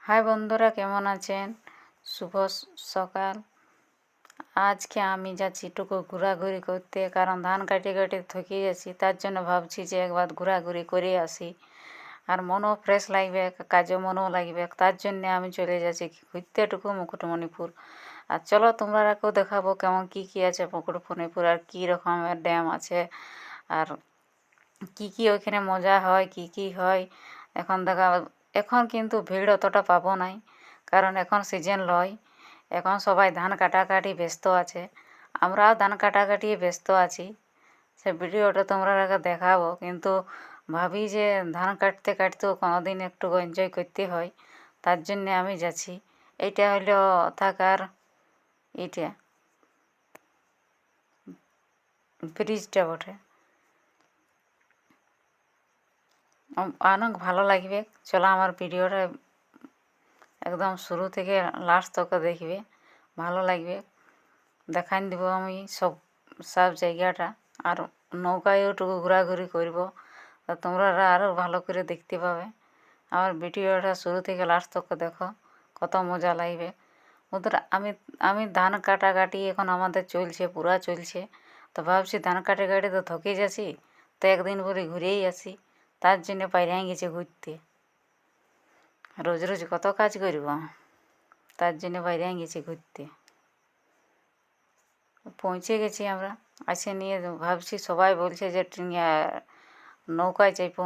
High বন্ধুরা, কেমন আছেন? শুভ সকাল। আজকে আমি যাচ্ছি একটু ঘোরাঘুরি করতে, কারণ ধান কাটে কাটে থকে গেছি। তার জন্য ভাবছি যে একবার ঘোরাঘুরি করে আসি, আর মনও ফ্রেশ লাগবে, কাজে মনও লাগবে। তার জন্যে আমি চলে যাচ্ছি ঘুরতে টুকু মুকুটমণিপুর। আর চলো তোমরাকেও দেখাবো কেমন কী আছে মুকুটমণিপুর, আর কী রকমের ড্যাম আছে, আর কী ওইখানে মজা হয়, কী হয় এখন দেখা। এখন কিন্তু ভিড় অতটা পাবো নাই, কারণ এখন সিজন লয়। এখন সবাই ধান কাটাকাটি ব্যস্ত আছে, আমরাও ধান কাটাকাটি ব্যস্ত আছি। সে ভিডিওটা তোমরা দেখাবো, কিন্তু ভাবি যে ধান কাটতে কাটতেও কোনোদিন একটু এনজয় করতে হয়। তার জন্যে আমি যাচ্ছি। এইটা হলো থাকার এইটা ব্রিজটা বটে, অনেক ভালো লাগবে। চলো আমার ভিডিওটা একদম শুরু থেকে লাস্ট তক দেখবে, ভালো লাগবে। দেখান দিব আমি সব জায়গাটা, আর নৌকায়ও একটু ঘোরাঘুরি করব, তা তোমরা আরও ভালো করে দেখতে পাবে। আমার ভিডিওটা শুরু থেকে লাস্ট তক দেখো, কত মজা লাগবে। ওদের আমি ধান কাটাকাটি এখন আমাদের চলছে, পুরা চলছে। তো ভাবছি ধান কাটাকাটি তো থকে যাচ্ছি, তো একদিন পরে ঘুরেই আসি। তার জন্য বাইরে গেছি ঘুরতে, রোজ রোজ কত কাজ করব, তার জন্য বাইরে গেছি ঘুরতে। পৌঁছে গেছি আমরা, আসে নিয়ে ভাবছি সবাই বলছে যে নৌকায় যাইব।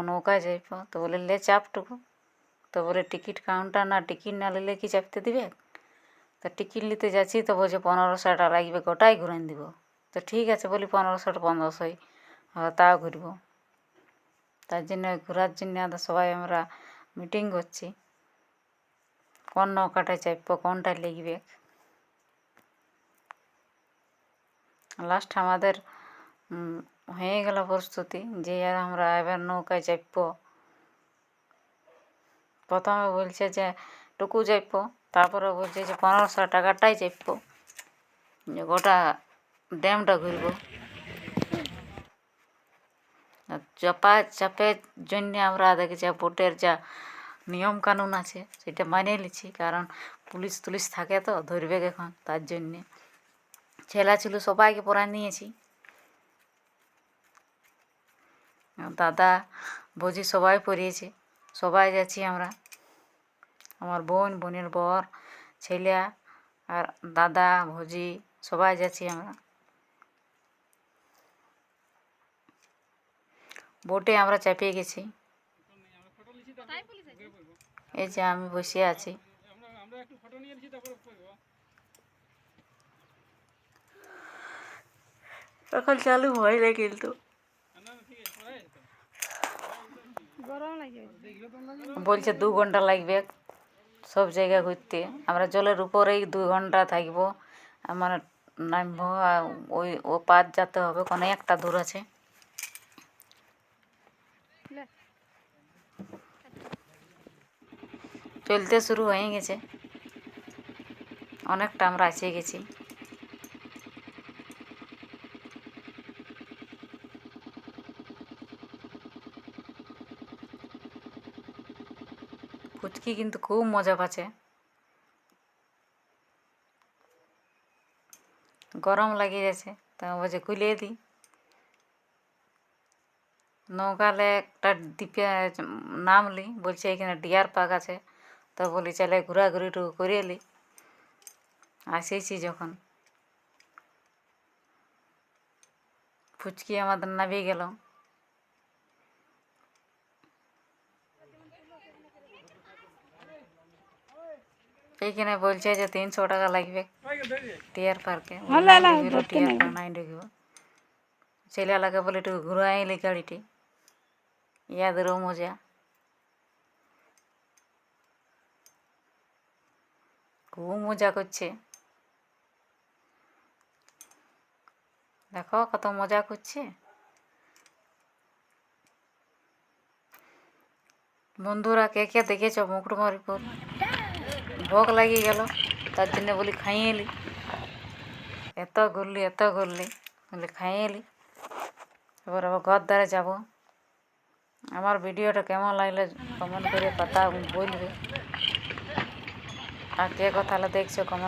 তো বলে লে চাপটুকু। তো বলে টিকিট কাউন্টার না, টিকিট না নিলে কি চাপতে দিবে? তো টিকিট নিতে যাচ্ছি, তো বলছে 1500 টাকা লাগবে, গোটাই ঘুরান দিব। তো ঠিক আছে বলি 1500 তাও ঘুরব। তার জন্য ঘোরার জন্য সবাই আমরা মিটিং করছি, কোন নৌকাটায় চাপবো, কোনটায় লাগবে। লাস্ট আমাদের হয়ে গেল প্রস্তুতি যে আমরা এবার নৌকায় চাপব। প্রথমে বলছে যে টুকু চাপব, তারপরে বলছে যে 1500 টাকাটাই চাপব, যে গোটা ড্যামটা ঘুরব। চাপের জন্যে আমরা দেখেছি বোটের যা নিয়ম কানুন আছে সেটা মানে নিচ্ছি, কারণ পুলিশ টুলিশ থাকে তো ধরবে এখন। তার জন্যে ছেলা ছিল সবাইকে পড়ায় নিয়েছি, দাদা বৌজি সবাই পড়িয়েছে। সবাই যাচ্ছি আমরা, আমার বোনের বর, ছেলে আর দাদা ভৌজি সবাই যাচ্ছি আমরা। বোটে আমরা চাপিয়ে গেছি, এই যে আমি বসে আছি। এখন চালু হয় না, কিন্তু বলছে 2 ঘন্টা লাগবে সব জায়গা ঘুরতে। আমরা জলের উপরেই 2 ঘন্টা থাকবো, আমার নামবো, ও পার যেতে হবে, কোনো একটা দূর আছে। চলতে শুরু হয়ে গেছে, অনেকটা আমরা এসে গেছি। ফুচকি কিন্তু খুব মজা পাচ্ছে, গরম লাগে যাচ্ছে। তা বলছে খুলে দিই। নৌকালে একটা দ্বীপে নামলি, বলছে এখানে ডিয়ার পার্ক আছে। তো বলি চলে ঘোরাঘুরিটুকু করে এলি। আসেছি যখন ফুচকি আমাদের নামিয়ে গেল। এইখানে বলছে যে 300 টাকা লাগবে ডিয়ার পার্কে। ডিয়ার পার্ক নাই ঢুকব। ছেলেলাকে বলে একটু ঘুরে এলি গাড়িটি, ইয়াদেরও মজা। খুব মজা করছে, দেখো কত মজা করছে। বন্ধুরা কে কে দেখেছ মুকুটমণিপুর? ভোগ লাগিয়ে গেল, তার জন্য বলি খাইয়ে এলি। এত ঘুরলি বলে খাইয়ে এলি। এবার আবার ঘর দ্বারে যাবো। আমার ভিডিওটা কেমন লাগলে কমেন্ট করে কথা বলবে। আর কে কোথাও দেখছো কমেন্ট